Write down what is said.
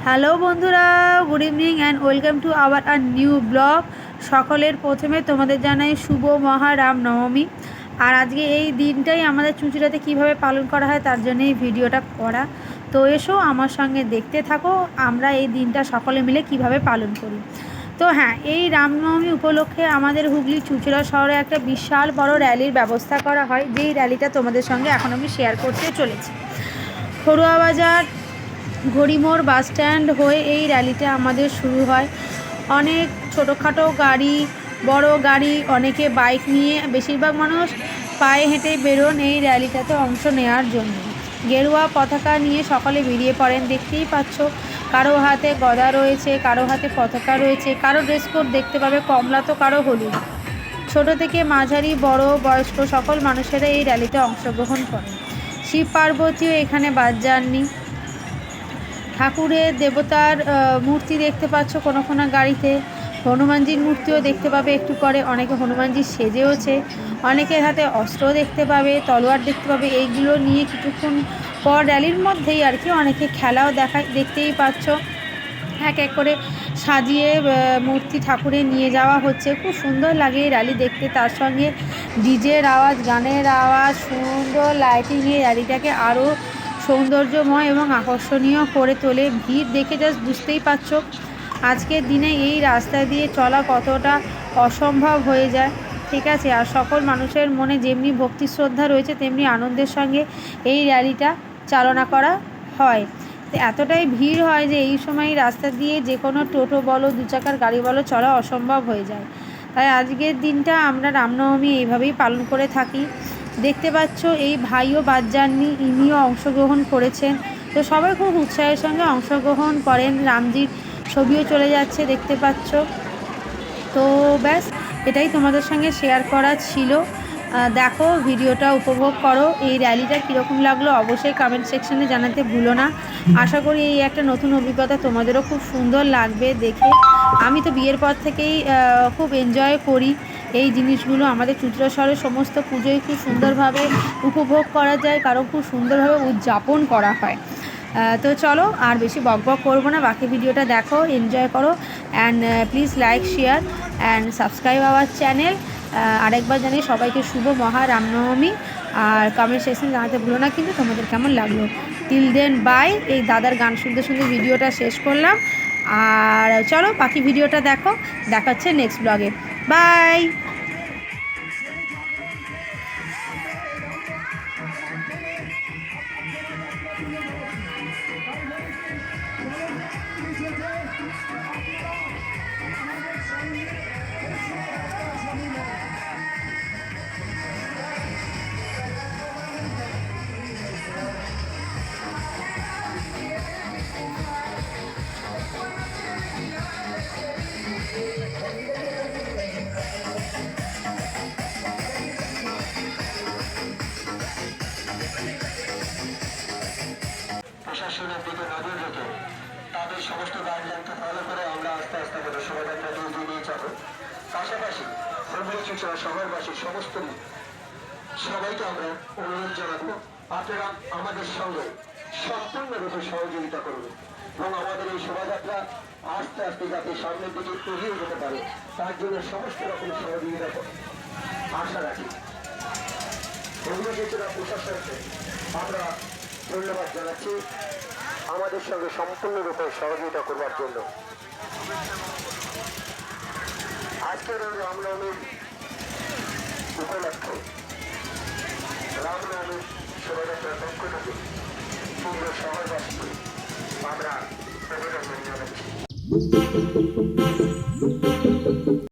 Hello বন্ধুরা, good evening and welcome to our new blog. সকলের প্রথমে তোমাদের জানাই শুভ মহারাম নবমী। আর আজকে এই দিনটাই আমাদের চুঁচুড়াতে কীভাবে পালন করা হয় তার জন্য এই ভিডিওটা করা। তো এসো আমার সঙ্গে দেখতে থাকো আমরা এই দিনটা সকলে মিলে কিভাবে পালন করি। তো হ্যাঁ, এই রামনবমী উপলক্ষে আমাদের হুগলি চুঁচুড়া শহরে একটা বিশাল বড় র্যালির ব্যবস্থা করা হয়, যেই র্যালিটা তোমাদের সঙ্গে এখন আমি শেয়ার করতে চলেছি। খড়ুয়া বাজার ঘড়িমোড় বাসস্ট্যান্ড হয়ে এই র্যালিটা আমাদের শুরু হয়। অনেক ছোটোখাটো গাড়ি, বড় গাড়ি, অনেকে বাইক নিয়ে, বেশিরভাগ মানুষ পায়ে হেঁটে বেরোন এই র্যালিটাতে অংশ নেওয়ার জন্য। গেরুয়া পতাকা নিয়ে সকলে বেরিয়ে পড়েন, দেখতেই পাচ্ছ। কারো হাতে গদা রয়েছে, কারো হাতে পতাকা রয়েছে, কারো ড্রেস কোড দেখতে পাবে কমলা, তো কারো হলুদ। ছোট থেকে মাঝারি, বড়, বয়স্ক সকল মানুষেরা এই র্যালিতে অংশগ্রহণ করেন। শিব পার্বতীও এখানে বাদ যাননি। ঠাকুরের দেবতার মূর্তি দেখতে পাচ্ছ কোনো কোনো গাড়িতে। হনুমানজির মূর্তিও দেখতে পাবে একটু পরে। অনেকে হনুমানজি সেজেওছে, অনেকের হাতে অস্ত্র দেখতে পাবে, তলোয়ার দেখতে পাবে। এইগুলো নিয়ে কিছুক্ষণ পর র্যালির মধ্যেই আর কি অনেকে খেলাও দেখতেই পাচ্ছ। এক এক করে সাজিয়ে মূর্তি ঠাকুরে নিয়ে যাওয়া হচ্ছে। খুব সুন্দর লাগে এই র্যালি দেখতে। তার সঙ্গে ডিজের আওয়াজ, গানের আওয়াজ, সুন্দর লাইটিংয়ে র্যালিটাকে আরও সৌন্দর্যময় এবং আকর্ষণীয় করে তোলে। ভিড় দেখে জাস্ট বুঝতেই পারছো আজকের দিনে এই রাস্তা দিয়ে চলা কতটা অসম্ভব হয়ে যায়, ঠিক আছে। আর সকল মানুষের মনে যেমনি ভক্তি শ্রদ্ধা রয়েছে তেমনি আনন্দের সঙ্গে এই র্যালিটা চালনা করা হয়। এতটাই ভিড় হয় যে এই সময় রাস্তা দিয়ে যে কোনো টোটো বলো, দু চাকার গাড়ি বলো, চলা অসম্ভব হয়ে যায়। তাই আজকের দিনটা আমরা রামনবমী এইভাবেই পালন করে থাকি। দেখতে পাচ্ছ এই ভাইও বাদ যাননি, ইনিও অংশগ্রহণ করেছেন। তো সবাই খুব উৎসাহের সঙ্গে অংশগ্রহণ করেন। রামজির ছবিও চলে যাচ্ছে, দেখতে পাচ্ছ। তো ব্যাস, এটাই তোমাদের সঙ্গে শেয়ার করা ছিল। দেখো, ভিডিওটা উপভোগ করো। এই র্যালিটা কীরকম লাগলো অবশ্যই কমেন্ট সেকশানে জানাতে ভুলো না। আশা করি এই একটা নতুন অভিজ্ঞতা তোমাদেরও খুব সুন্দর লাগবে দেখে। আমি তো বিয়ের পর থেকেই খুব এনজয় করি এই জিনিসগুলো। আমাদের চুঁচুড়া শহরের সমস্ত পুজোই খুব সুন্দরভাবে উপভোগ করা যায়, কারণ খুব সুন্দরভাবে উদযাপন করা হয়। তো চলো আর বেশি বকবক করবো না, বাকি ভিডিওটা দেখো, এনজয় করো। And please like, share and subscribe our channel. আরেকবার জানি সবাইকে শুভ রামনবমী। আর কমেন্ট সেকশন জানাতে ভুলো না কিন্তু তোমাদের কেমন লাগলো। Till then bye. এই দাদার গান শুনতে শুনতে ভিডিওটা শেষ করলাম। আর চলো বাকি ভিডিওটা দেখো, দেখাচ্ছে নেক্সট ব্লগে। বাই। প্রশাসনের দিকে নজর রেখে তাদের সমস্ত গাইডলাইনকে ফলো করে আমরা আস্তে আস্তে করে শোভাযাত্রাটি এগিয়ে নিয়ে যাব। পাশাপাশি হুগলি চুঁচুড়া শহরবাসীর সমস্ত সবাইকে আমরা অনুরোধ জানাবো, আপনারা আমাদের সঙ্গে সম্পূর্ণরূপে সহযোগিতা করবেন এবং আমাদের এই শোভাযাত্রা আস্তে আস্তে যাতে সামনের দিকে এগিয়ে যেতে পারে তার জন্য সমস্ত রকম সহযোগিতা আশা রাখি। হুগলি চুঁচুড়া প্রশাসনকে আমরা ধন্যবাদ জানাচ্ছি আমাদের সঙ্গে সম্পূর্ণরূপে সহযোগিতা করবার জন্য। আজকের এই রামনবমীর উপলক্ষে রামনবমীর শোভাযাত্রার পক্ষ থেকে পুরো শহরবাসীকে আমরা অভিনন্দন জানাচ্ছি।